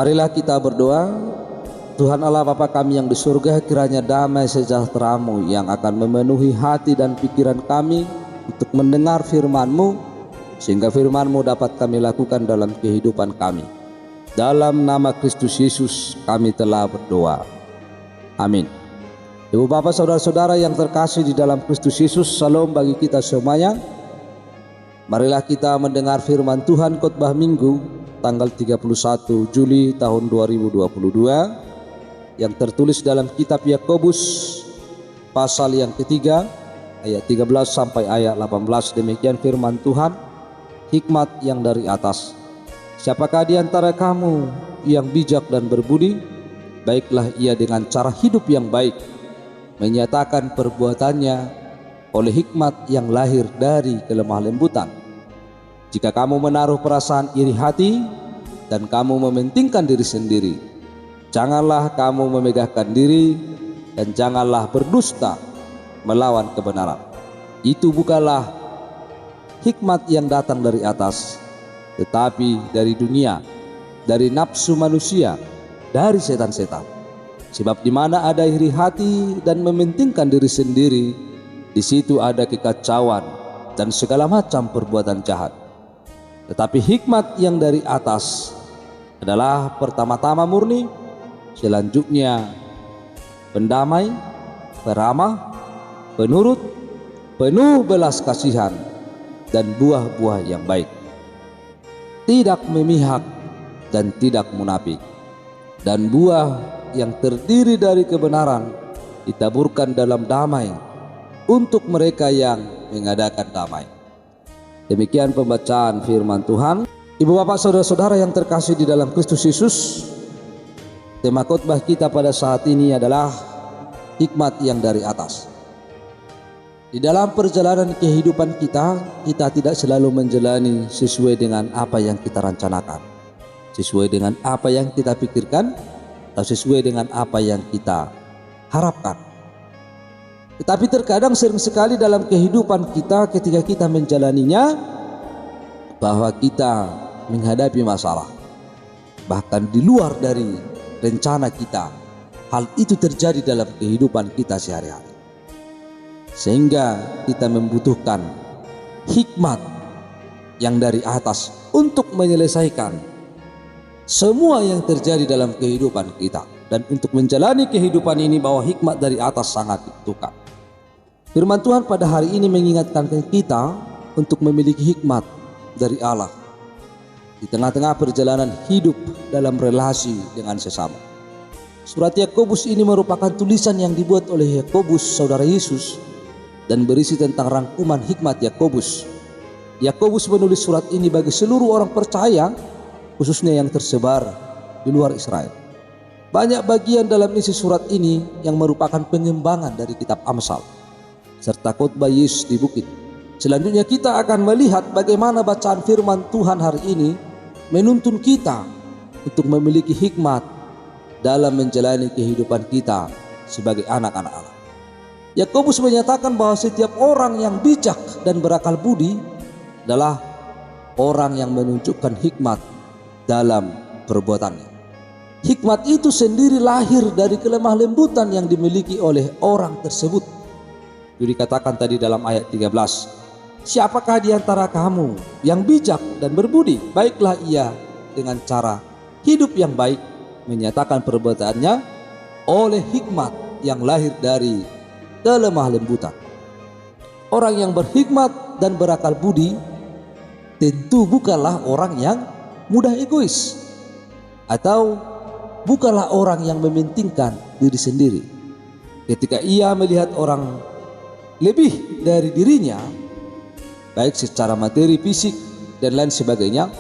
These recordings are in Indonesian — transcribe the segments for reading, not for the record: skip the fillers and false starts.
Marilah kita berdoa. Tuhan Allah Bapa kami yang di surga, kiranya damai sejahtera-Mu yang akan memenuhi hati dan pikiran kami untuk mendengar firman-Mu, sehingga firman-Mu dapat kami lakukan dalam kehidupan kami. Dalam nama Kristus Yesus kami telah berdoa. Amin. Ibu bapak saudara-saudara yang terkasih di dalam Kristus Yesus, salam bagi kita semuanya. Marilah kita mendengar firman Tuhan khotbah Minggu tanggal 31 Juli tahun 2022 yang tertulis dalam kitab Yakobus pasal yang ketiga ayat 13 sampai ayat 18. Demikian firman Tuhan, hikmat yang dari atas. Siapakah di antara kamu yang bijak dan berbudi? Baiklah ia dengan cara hidup yang baik, menyatakan perbuatannya oleh hikmat yang lahir dari kelemah lembutan. Jika kamu menaruh perasaan iri hati dan kamu mementingkan diri sendiri, janganlah kamu memegahkan diri dan janganlah berdusta melawan kebenaran. Itu bukanlah hikmat yang datang dari atas, tetapi dari dunia, dari nafsu manusia, dari setan-setan. Sebab di mana ada iri hati dan mementingkan diri sendiri, di situ ada kekacauan dan segala macam perbuatan jahat. Tetapi hikmat yang dari atas adalah pertama-tama murni, selanjutnya pendamai, peramah, penurut, penuh belas kasihan, dan buah-buah yang baik. Tidak memihak dan tidak munafik. Dan buah yang terdiri dari kebenaran ditaburkan dalam damai untuk mereka yang mengadakan damai. Demikian pembacaan firman Tuhan. Ibu bapak saudara-saudara yang terkasih di dalam Kristus Yesus, tema khotbah kita pada saat ini adalah hikmat yang dari atas. Di dalam perjalanan kehidupan kita tidak selalu menjalani sesuai dengan apa yang kita rencanakan, sesuai dengan apa yang kita pikirkan, atau sesuai dengan apa yang kita harapkan. Tetapi terkadang sering sekali dalam kehidupan kita ketika kita menjalaninya, bahwa kita menghadapi masalah bahkan di luar dari rencana kita. Hal itu terjadi dalam kehidupan kita sehari-hari, sehingga kita membutuhkan hikmat yang dari atas untuk menyelesaikan semua yang terjadi dalam kehidupan kita. Dan untuk menjalani kehidupan ini, bahwa hikmat dari atas sangat dibutuhkan. Firman Tuhan pada hari ini mengingatkan kita untuk memiliki hikmat dari Allah di tengah-tengah perjalanan hidup dalam relasi dengan sesama. Surat Yakobus ini merupakan tulisan yang dibuat oleh Yakobus, saudara Yesus, dan berisi tentang rangkuman hikmat Yakobus. Yakobus menulis surat ini bagi seluruh orang percaya, khususnya yang tersebar di luar Israel. Banyak bagian dalam isi surat ini yang merupakan pengembangan dari kitab Amsal serta khotbah Yesus di bukit. Selanjutnya kita akan melihat bagaimana bacaan firman Tuhan hari ini menuntun kita untuk memiliki hikmat dalam menjalani kehidupan kita sebagai anak-anak Allah. Yakobus menyatakan bahwa setiap orang yang bijak dan berakal budi adalah orang yang menunjukkan hikmat dalam perbuatannya. Hikmat itu sendiri lahir dari kelemah lembutan yang dimiliki oleh orang tersebut. Itu dikatakan tadi dalam ayat 13. Siapakah di antara kamu yang bijak dan berbudi? Baiklah ia dengan cara hidup yang baik, menyatakan perbuatannya oleh hikmat yang lahir dari kelemah lembutan. Orang yang berhikmat dan berakal budi tentu bukanlah orang yang mudah egois, atau bukanlah orang yang mementingkan diri sendiri. Ketika ia melihat orang lebih dari dirinya, baik secara materi, fisik, dan lain sebagainya,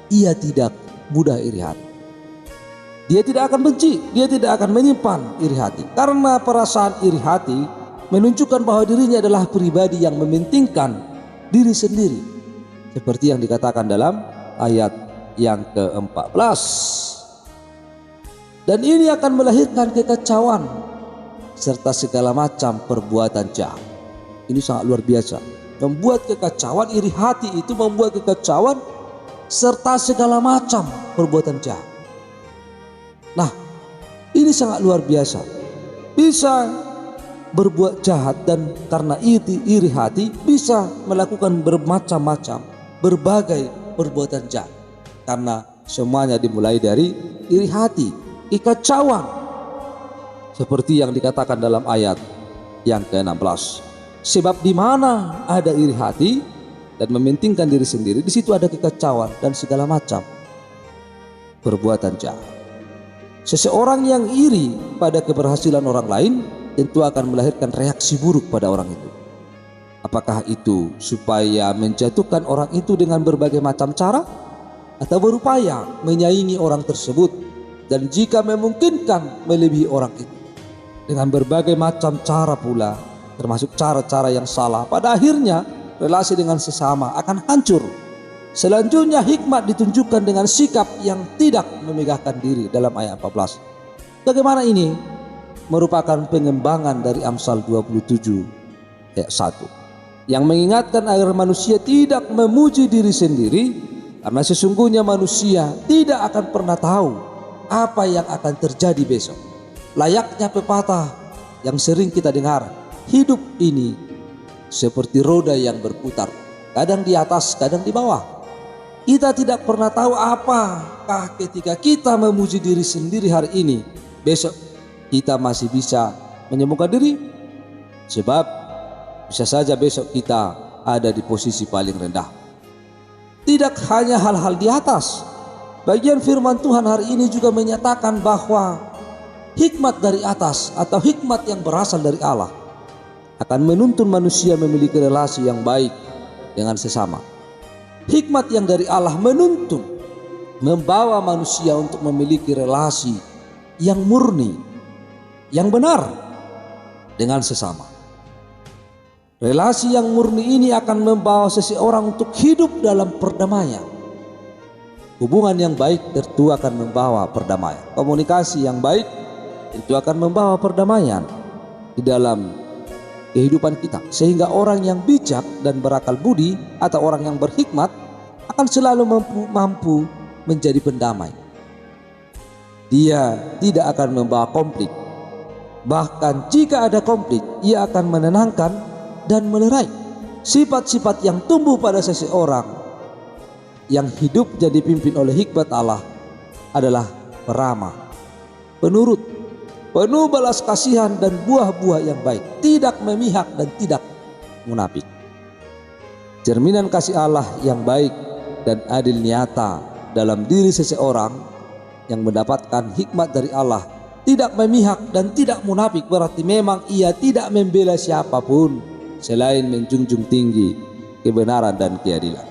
ia tidak mudah iri hati. Dia tidak akan benci, dia tidak akan menyimpan iri hati, karena perasaan iri hati menunjukkan bahwa dirinya adalah pribadi yang mementingkan diri sendiri, seperti yang dikatakan dalam ayat yang ke-14. Dan ini akan melahirkan kekacauan serta segala macam perbuatan jahat. Ini sangat luar biasa. Membuat kekacauan, iri hati itu membuat kekacauan serta segala macam perbuatan jahat. Nah, ini sangat luar biasa. Bisa berbuat jahat dan karena iri hati bisa melakukan bermacam-macam berbagai perbuatan jahat, karena semuanya dimulai dari iri hati, kekacauan, seperti yang dikatakan dalam ayat yang ke-16. Sebab di mana ada iri hati dan mementingkan diri sendiri, di situ ada kekacauan dan segala macam perbuatan jahat. Seseorang yang iri pada keberhasilan orang lain tentu akan melahirkan reaksi buruk pada orang itu. Apakah itu supaya menjatuhkan orang itu dengan berbagai macam cara, atau berupaya menyaingi orang tersebut, dan jika memungkinkan melebihi orang itu dengan berbagai macam cara pula, termasuk cara-cara yang salah. Pada akhirnya relasi dengan sesama akan hancur. Selanjutnya hikmat ditunjukkan dengan sikap yang tidak memegahkan diri dalam ayat 14. Bagaimana ini? Merupakan pengembangan dari Amsal 27 ayat 1 yang mengingatkan agar manusia tidak memuji diri sendiri, karena sesungguhnya manusia tidak akan pernah tahu apa yang akan terjadi besok. Layaknya pepatah yang sering kita dengar, hidup ini seperti roda yang berputar, kadang di atas, kadang di bawah. Kita tidak pernah tahu apakah ketika kita memuji diri sendiri hari ini, besok kita masih bisa menyembuhkan diri. Sebab bisa saja besok kita ada di posisi paling rendah. Tidak hanya hal-hal di atas, bagian firman Tuhan hari ini juga menyatakan bahwa hikmat dari atas atau hikmat yang berasal dari Allah akan menuntun manusia memiliki relasi yang baik dengan sesama. Hikmat yang dari Allah menuntun, membawa manusia untuk memiliki relasi yang murni, yang benar dengan sesama. Relasi yang murni ini akan membawa seseorang untuk hidup dalam perdamaian. Hubungan yang baik tentu akan membawa perdamaian. Komunikasi yang baik itu akan membawa perdamaian di dalam kehidupan kita, sehingga orang yang bijak dan berakal budi atau orang yang berhikmat akan selalu mampu menjadi pendamai. Dia tidak akan membawa konflik. Bahkan jika ada konflik, ia akan menenangkan dan melerai. Sifat-sifat yang tumbuh pada seseorang yang hidup jadi dipimpin oleh hikmat Allah adalah peramah, penurut, penuh balas kasihan dan buah-buah yang baik, tidak memihak dan tidak munafik. Cerminan kasih Allah yang baik dan adil nyata dalam diri seseorang yang mendapatkan hikmat dari Allah, tidak memihak dan tidak munafik, berarti memang ia tidak membela siapapun selain menjunjung tinggi kebenaran dan keadilan.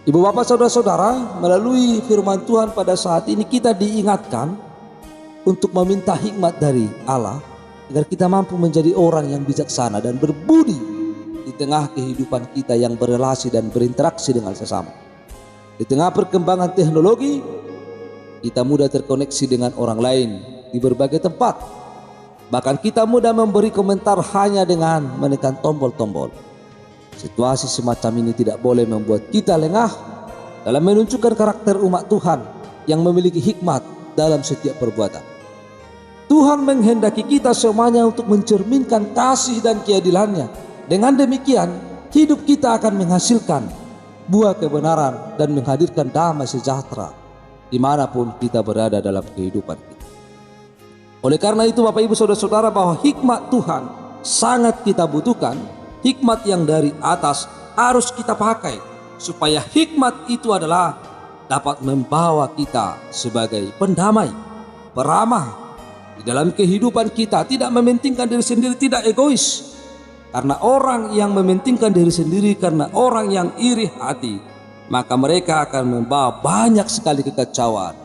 Ibu bapak saudara-saudara, melalui firman Tuhan pada saat ini kita diingatkan untuk meminta hikmat dari Allah agar kita mampu menjadi orang yang bijaksana dan berbudi di tengah kehidupan kita yang berelasi dan berinteraksi dengan sesama. Di tengah perkembangan teknologi, kita mudah terkoneksi dengan orang lain di berbagai tempat. Bahkan kita mudah memberi komentar hanya dengan menekan tombol-tombol. Situasi semacam ini tidak boleh membuat kita lengah dalam menunjukkan karakter umat Tuhan yang memiliki hikmat dalam setiap perbuatan. Tuhan menghendaki kita semuanya untuk mencerminkan kasih dan keadilannya. Dengan demikian, hidup kita akan menghasilkan buah kebenaran dan menghadirkan damai sejahtera dimanapun kita berada dalam kehidupan kita. Oleh karena itu Bapak Ibu Saudara-saudara, bahwa hikmat Tuhan sangat kita butuhkan. Hikmat yang dari atas harus kita pakai, supaya hikmat itu adalah dapat membawa kita sebagai pendamai, peramah di dalam kehidupan kita, tidak mementingkan diri sendiri, tidak egois. Karena orang yang mementingkan diri sendiri, karena orang yang iri hati, maka mereka akan membawa banyak sekali kekacauan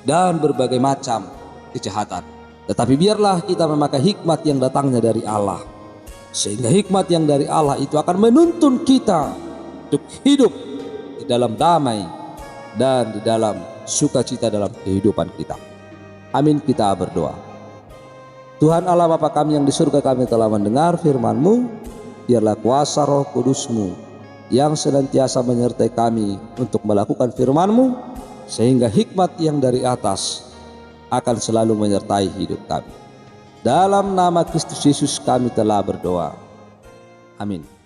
dan berbagai macam kejahatan. Tetapi biarlah kita memakai hikmat yang datangnya dari Allah, sehingga hikmat yang dari Allah itu akan menuntun kita untuk hidup di dalam damai dan di dalam sukacita dalam kehidupan kita. Amin, kita berdoa. Tuhan Allah Bapa kami yang di surga, kami telah mendengar firman-Mu. Biarlah kuasa Roh Kudus-Mu yang senantiasa menyertai kami untuk melakukan firman-Mu, sehingga hikmat yang dari atas akan selalu menyertai hidup kami. Dalam nama Kristus Yesus kami telah berdoa. Amin.